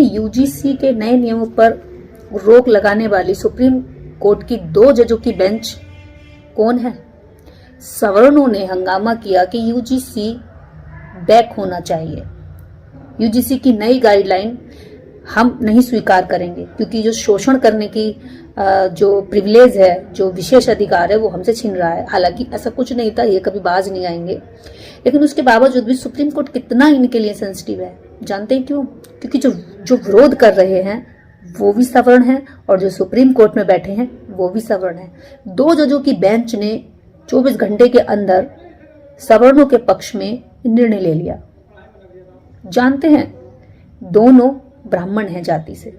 UGC के नए नियमों पर रोक लगाने वाली सुप्रीम कोर्ट की 2 जजों की बेंच कौन है? सवर्णों ने हंगामा किया कि यूजीसी बैक होना चाहिए। यूजीसी की नई गाइडलाइन हम नहीं स्वीकार करेंगे क्योंकि जो शोषण करने की जो प्रिविलेज है, जो विशेष अधिकार है, वो हमसे छीन रहा है। हालांकि ऐसा कुछ नहीं था, ये कभी बाज नहीं आएंगे, लेकिन उसके बावजूद भी सुप्रीम कोर्ट कितना इनके लिए सेंसिटिव है। जानते हैं क्यों? क्योंकि जो विरोध कर रहे हैं वो भी सवर्ण हैं और जो सुप्रीम कोर्ट में बैठे हैं वो भी सवर्ण हैं। 2 जजों की बेंच ने 24 घंटे के अंदर सवर्णों के पक्ष में निर्णय ले लिया। जानते हैं, दोनों ब्राह्मण हैं जाति से।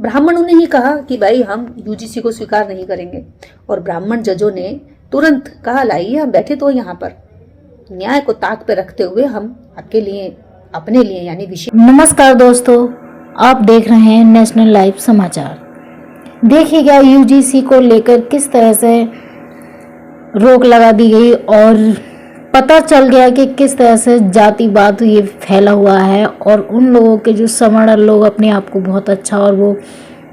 ब्राह्मणों ने ही कहा कि भाई हम यूजीसी को स्वीकार नहीं करेंगे और ब्राह्मण जजों ने तुरंत कहा लाइए हम बैठे तो यहाँ पर। न्याय को ताक पे रखते हुए हम आपके लिए, अपने लिए यानी विशेष। नमस्कार दोस्तों, आप देख रहे हैं नेशनल लाइव समाचार। देखिएगा यूजीसी को लेकर किस तरह से रोक लगा दी गई और पता चल गया कि किस तरह से जातिवाद ये फैला हुआ है और उन लोगों के जो सवर्ण लोग अपने आप को बहुत अच्छा और वो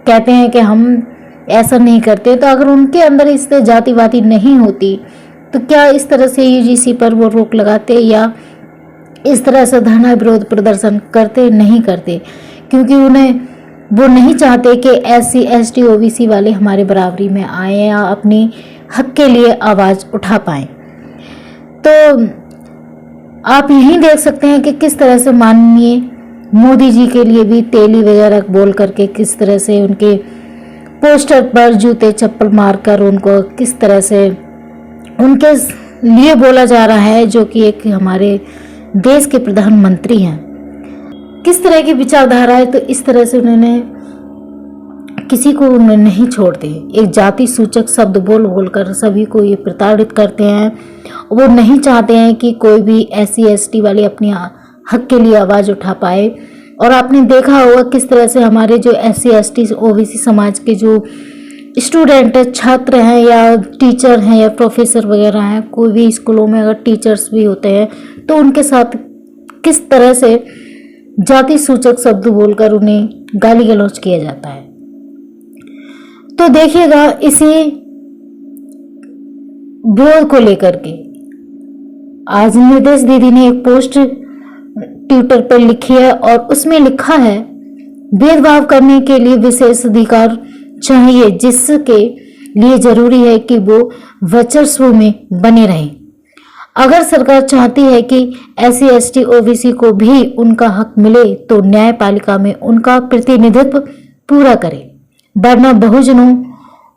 कहते हैं कि हम ऐसा नहीं करते, तो अगर उनके अंदर इस तरह जातिवादी नहीं होती तो क्या इस तरह से यूजीसी पर वो रोक लगाते या इस तरह से धरना विरोध प्रदर्शन करते? नहीं करते, क्योंकि उन्हें वो नहीं चाहते कि SC ST OBC वाले हमारे बराबरी में आए या अपनी हक के लिए आवाज़ उठा पाएं। तो आप यही देख सकते हैं कि किस तरह से माननीय मोदी जी के लिए भी तेली वगैरह बोल करके किस तरह से उनके पोस्टर पर जूते चप्पल मारकर उनको किस तरह से उनके लिए बोला जा रहा है, जो कि एक हमारे देश के प्रधानमंत्री हैं। किस तरह की विचारधारा है, तो इस तरह से उन्होंने किसी को उन्हें नहीं छोड़ते। एक जाति सूचक शब्द बोल बोल कर सभी को ये प्रताड़ित करते हैं। वो नहीं चाहते हैं कि कोई भी SC ST वाले अपनी हक के लिए आवाज़ उठा पाए। और आपने देखा होगा किस तरह से हमारे जो SC ST OBC समाज के जो स्टूडेंट है, छात्र हैं या टीचर हैं या प्रोफेसर वगैरह हैं, कोई भी स्कूलों में अगर टीचर्स भी होते हैं तो उनके साथ किस तरह से जाति सूचक शब्द बोलकर उन्हें गाली गलौज किया जाता है। तो देखिएगा इसी विरोध को लेकर के आज निर्देश दीदी ने एक पोस्ट ट्विटर पर लिखी है और उसमें लिखा है, भेदभाव करने के लिए विशेष अधिकार चाहिए जिसके लिए जरूरी है कि वो वर्चस्व में बने रहे। अगर सरकार चाहती है कि SC ST OBC को भी उनका हक मिले तो न्यायपालिका में उनका प्रतिनिधित्व पूरा करे, वरना बहुजनों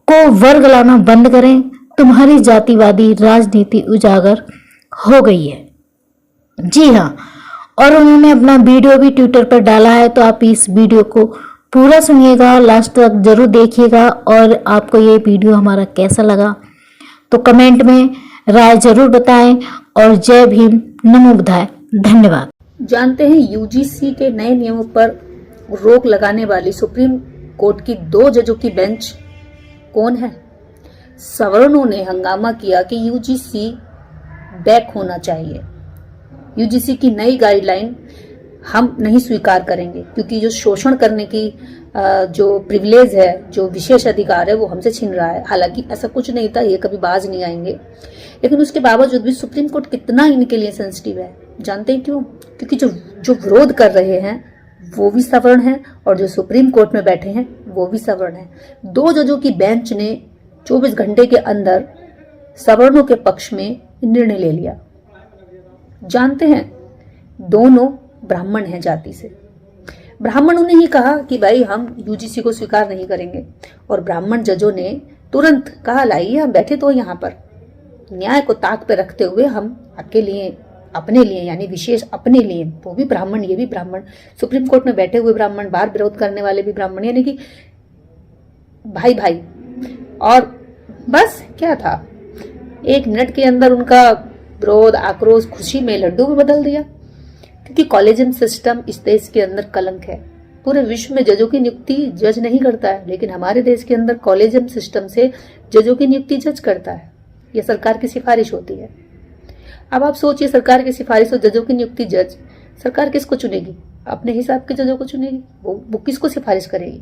को वर्ग लाना बंद करें। तुम्हारी जातिवादी राजनीति उजागर हो गई है। जी हाँ, और उन्होंने अपना वीडियो भी ट्विटर पर डाला है, तो आप इस वीडियो को पूरा सुनिएगा, लास्ट तक जरूर देखिएगा। और आपको ये वीडियो हमारा कैसा लगा तो कमेंट में राय जरूर बताएं। और जय भीम, नमो बुद्धाय, धन्यवाद। जानते हैं, यूजीसी के नए नियमों पर रोक लगाने वाली सुप्रीम कोर्ट की 2 जजों की बेंच कौन है? सवर्णों ने हंगामा किया कि यूजीसी बैक होना चाहिए। यूजीसी की नई गाइडलाइन हम नहीं स्वीकार करेंगे क्योंकि जो शोषण करने की जो प्रिविलेज है, जो विशेष अधिकार है, वो हमसे छीन रहा है। हालांकि ऐसा कुछ नहीं था, ये कभी बाज नहीं आएंगे, लेकिन उसके बावजूद भी सुप्रीम कोर्ट कितना इनके लिए सेंसिटिव है। जानते हैं क्यों? क्योंकि जो विरोध कर रहे हैं वो भी सवर्ण हैं और जो सुप्रीम कोर्ट में बैठे हैं वो भी सवर्ण हैं। 2 जजों की बेंच ने 24 घंटे के अंदर सवर्णों के पक्ष में निर्णय ले लिया। जानते हैं, दोनों ब्राह्मण हैं जाति से। ब्राह्मणों ने ही कहा कि भाई हम यूजीसी को स्वीकार नहीं करेंगे और ब्राह्मण जजों ने तुरंत कहा लाइए हम बैठे तो यहाँ पर। न्याय को ताक पे रखते हुए हम आपके लिए, अपने लिए यानी विशेष अपने लिए, वो भी ब्राह्मण ये भी ब्राह्मण, सुप्रीम कोर्ट में बैठे हुए ब्राह्मण, बाहर विरोध करने वाले भी ब्राह्मण, यानी कि भाई भाई। और बस क्या था, 1 मिनट के अंदर उनका विरोध, आक्रोश खुशी में लड्डू में बदल दिया। क्योंकि कॉलेजियम सिस्टम इस देश के अंदर कलंक है। पूरे विश्व में जजों की नियुक्ति जज नहीं करता है, लेकिन हमारे देश के अंदर कॉलेजियम सिस्टम से जजों की नियुक्ति जज करता है। यह सरकार की सिफारिश होती है। अब आप सोचिए, सरकार की सिफारिश और जजों की नियुक्ति जज, सरकार किसको चुनेगी? अपने हिसाब के जजों को चुनेगी। वो किसको सिफारिश करेगी?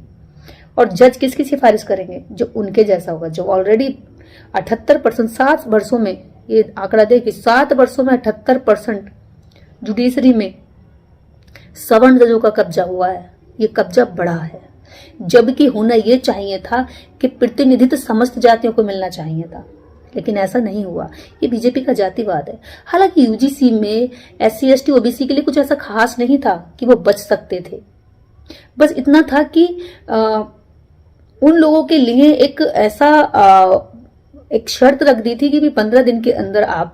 और जज किसकी सिफारिश करेंगे? जो उनके जैसा होगा, जो ऑलरेडी 78%, 7 वर्षों में, ये आंकड़ा दे कि 7 वर्षों में 78% जुडिशरी में सवर्ण जजों का कब्जा हुआ है। ये कब्जा बड़ा है, जबकि होना ये चाहिए था कि प्रतिनिधित्व समस्त जातियों को मिलना चाहिए था, लेकिन ऐसा नहीं हुआ। ये बीजेपी का जातिवाद है। हालांकि यूजीसी में SC ST OBC के लिए कुछ ऐसा खास नहीं था कि वो बच सकते थे। बस इतना था कि उन लोगों के लिए एक ऐसा एक शर्त रख दी थी कि भी 15 दिन के अंदर आप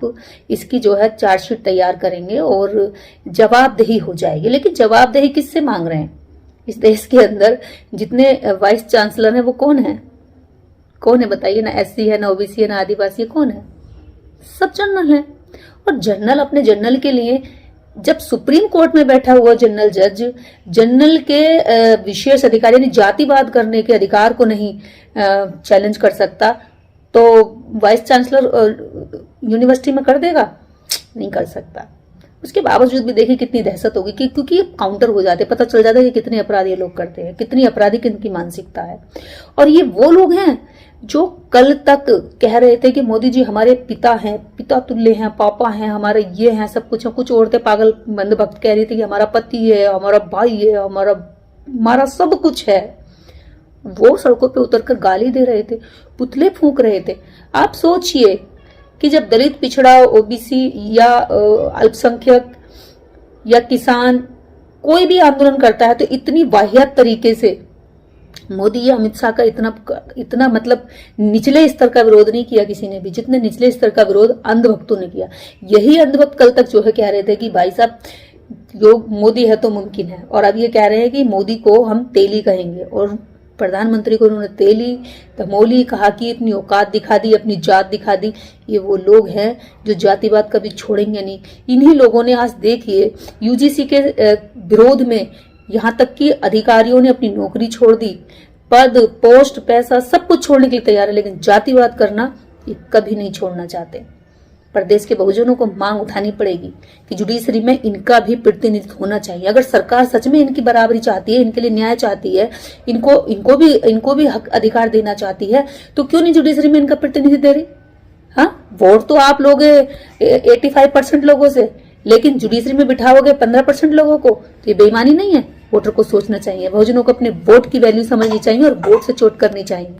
इसकी जो है चार्जशीट तैयार करेंगे और जवाबदेही हो जाएगी। लेकिन जवाबदेही किससे मांग रहे हैं? इस देश के अंदर जितने वाइस चांसलर हैं वो कौन है? कौन है बताइए ना? SC है, ना OBC है, ना आदिवासी है, कौन है? सब जनरल है। और जनरल अपने जनरल के लिए, जब सुप्रीम कोर्ट में बैठा हुआ जनरल जज जनरल के विशेष अधिकारी यानी जातिवाद करने के अधिकार को नहीं चैलेंज कर सकता, तो वाइस चांसलर यूनिवर्सिटी में कर देगा? नहीं कर सकता। उसके बावजूद भी देखिए कितनी दहशत होगी कि क्योंकि ये काउंटर हो जाते, पता चल जाता है कि कितने अपराध ये लोग करते हैं, कितनी अपराधिक इनकी मानसिकता है। और ये वो लोग हैं जो कल तक कह रहे थे कि मोदी जी हमारे पिता हैं, पिता तुल्य हैं, पापा हैं, हमारे ये हैं, सब कुछ है। कुछ औरतें पागल मंदभक्त कह रही थी कि हमारा पति है, हमारा भाई है, हमारा सब कुछ है। वो सड़कों पे उतरकर गाली दे रहे थे, पुतले फूंक रहे थे। आप सोचिए कि जब दलित, पिछड़ा, OBC या अल्पसंख्यक या किसान कोई भी आंदोलन करता है तो इतनी वाहियात तरीके से मोदी या अमित शाह का इतना मतलब निचले स्तर का विरोध नहीं किया किसी ने भी, जितने निचले स्तर का विरोध अंधभक्तों ने किया। यही अंधभक्त कल तक जो है कह रहे थे कि भाई साहब योग मोदी है तो मुमकिन है, और अब ये कह रहे हैं कि मोदी को हम तेली कहेंगे। और प्रधानमंत्री को उन्होंने तेली, तमोली कहा कि इतनी औकात दिखा दी, अपनी जात दिखा दी। ये वो लोग हैं जो जातिवाद कभी छोड़ेंगे नहीं। इन्हीं लोगों ने आज देखिए यूजीसी के विरोध में यहाँ तक कि अधिकारियों ने अपनी नौकरी छोड़ दी, पद, पोस्ट, पैसा सब कुछ छोड़ने के लिए तैयार है, लेकिन जातिवाद करना ये कभी नहीं छोड़ना चाहते। प्रदेश के बहुजनों को मांग उठानी पड़ेगी कि जुडिशरी में इनका भी प्रतिनिधित्व होना चाहिए। अगर सरकार सच में इनकी बराबरी चाहती है, इनके लिए न्याय चाहती है, इनको भी हक अधिकार देना चाहती है, तो क्यों नहीं जुडिशरी में इनका प्रतिनिधित्व दे रही? हाँ, वोट तो आप लोग 85% लोगों से, लेकिन जुडिशरी में बिठाओगे 15% लोगों को, तो ये बेईमानी नहीं है? वोटर को सोचना चाहिए, बहुजनों को अपने वोट की वैल्यू समझनी चाहिए और वोट से चोट करनी चाहिए।